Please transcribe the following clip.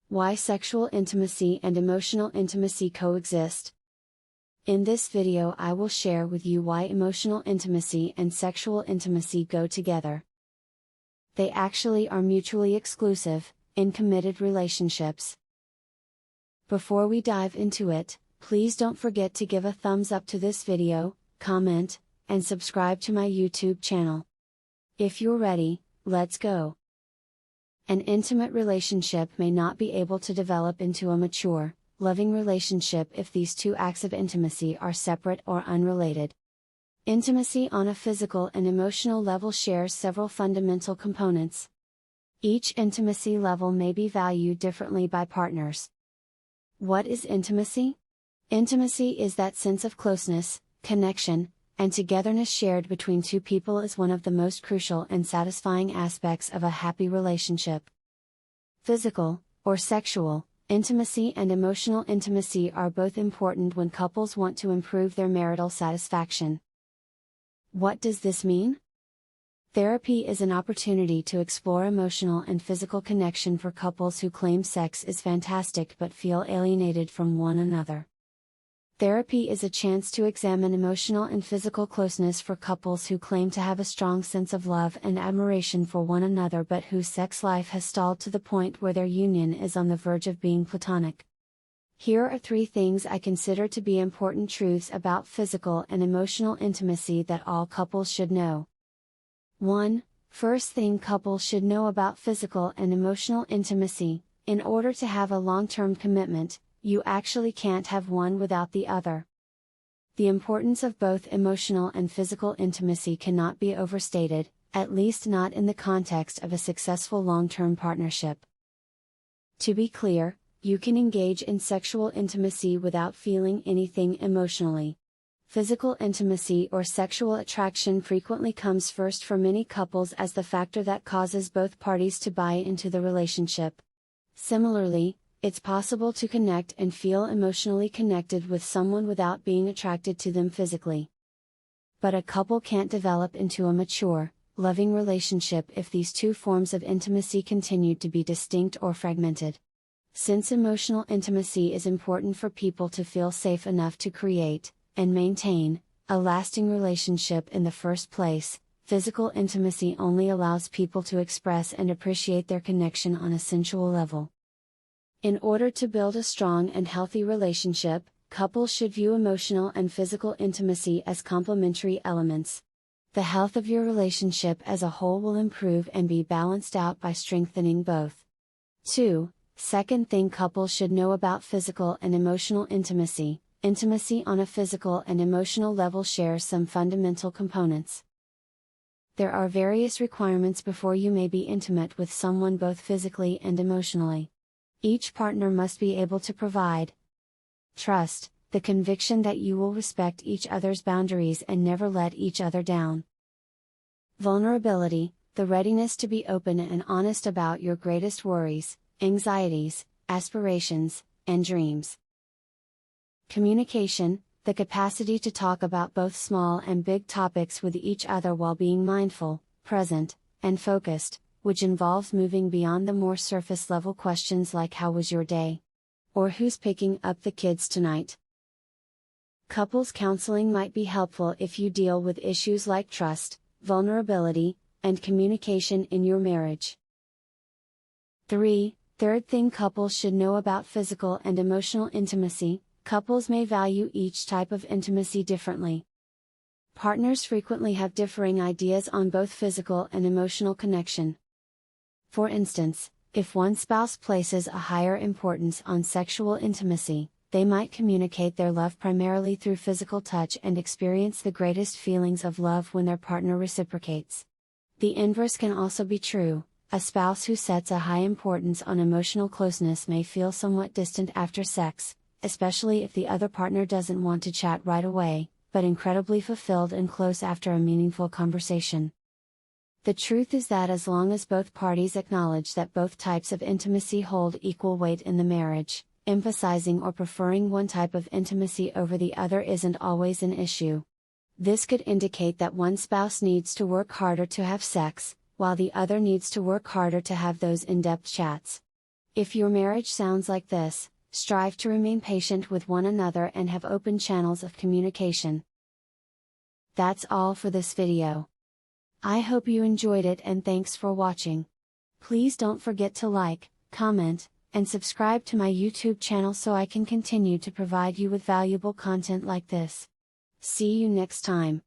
Why sexual intimacy and emotional intimacy coexist. In this video I will share with you why emotional intimacy and sexual intimacy go together. They actually are mutually exclusive, in committed relationships. Before we dive into it, please don't forget to give a thumbs up to this video, comment, and subscribe to my YouTube channel. If you're ready, let's go. An intimate relationship may not be able to develop into a mature, loving relationship if these two acts of intimacy are separate or unrelated. Intimacy on a physical and emotional level shares several fundamental components. Each intimacy level may be valued differently by partners. What is intimacy? Intimacy is that sense of closeness, connection, and togetherness shared between two people is one of the most crucial and satisfying aspects of a happy relationship. Physical, or sexual, intimacy and emotional intimacy are both important when couples want to improve their marital satisfaction. What does this mean? Therapy is an opportunity to explore emotional and physical connection for couples who claim sex is fantastic but feel alienated from one another. Therapy is a chance to examine emotional and physical closeness for couples who claim to have a strong sense of love and admiration for one another but whose sex life has stalled to the point where their union is on the verge of being platonic. Here are 3 things I consider to be important truths about physical and emotional intimacy that all couples should know. 1. First thing couples should know about physical and emotional intimacy: in order to have a long-term commitment, you actually can't have one without the other. The importance of both emotional and physical intimacy cannot be overstated, at least not in the context of a successful long-term partnership. To be clear, you can engage in sexual intimacy without feeling anything emotionally. Physical intimacy or sexual attraction frequently comes first for many couples as the factor that causes both parties to buy into the relationship. Similarly, it's possible to connect and feel emotionally connected with someone without being attracted to them physically. But a couple can't develop into a mature, loving relationship if these two forms of intimacy continue to be distinct or fragmented. Since emotional intimacy is important for people to feel safe enough to create, and maintain, a lasting relationship in the first place, physical intimacy only allows people to express and appreciate their connection on a sensual level. In order to build a strong and healthy relationship, couples should view emotional and physical intimacy as complementary elements. The health of your relationship as a whole will improve and be balanced out by strengthening both. 2. Second thing couples should know about physical and emotional intimacy: intimacy on a physical and emotional level shares some fundamental components. There are various requirements before you may be intimate with someone both physically and emotionally. Each partner must be able to provide trust, the conviction that you will respect each other's boundaries and never let each other down. Vulnerability, the readiness to be open and honest about your greatest worries, anxieties, aspirations, and dreams. Communication, the capacity to talk about both small and big topics with each other while being mindful, present, and focused, which involves moving beyond the more surface level questions like "how was your day?" or "who's picking up the kids tonight?" Couples counseling might be helpful if you deal with issues like trust, vulnerability, and communication in your marriage. 3. Third thing couples should know about physical and emotional intimacy: couples may value each type of intimacy differently. Partners frequently have differing ideas on both physical and emotional connection. For instance, if one spouse places a higher importance on sexual intimacy, they might communicate their love primarily through physical touch and experience the greatest feelings of love when their partner reciprocates. The inverse can also be true: a spouse who sets a high importance on emotional closeness may feel somewhat distant after sex, especially if the other partner doesn't want to chat right away, but incredibly fulfilled and close after a meaningful conversation. The truth is that as long as both parties acknowledge that both types of intimacy hold equal weight in the marriage, emphasizing or preferring one type of intimacy over the other isn't always an issue. This could indicate that one spouse needs to work harder to have sex, while the other needs to work harder to have those in-depth chats. If your marriage sounds like this, strive to remain patient with one another and have open channels of communication. That's all for this video. I hope you enjoyed it and thanks for watching. Please don't forget to like, comment, and subscribe to my YouTube channel so I can continue to provide you with valuable content like this. See you next time.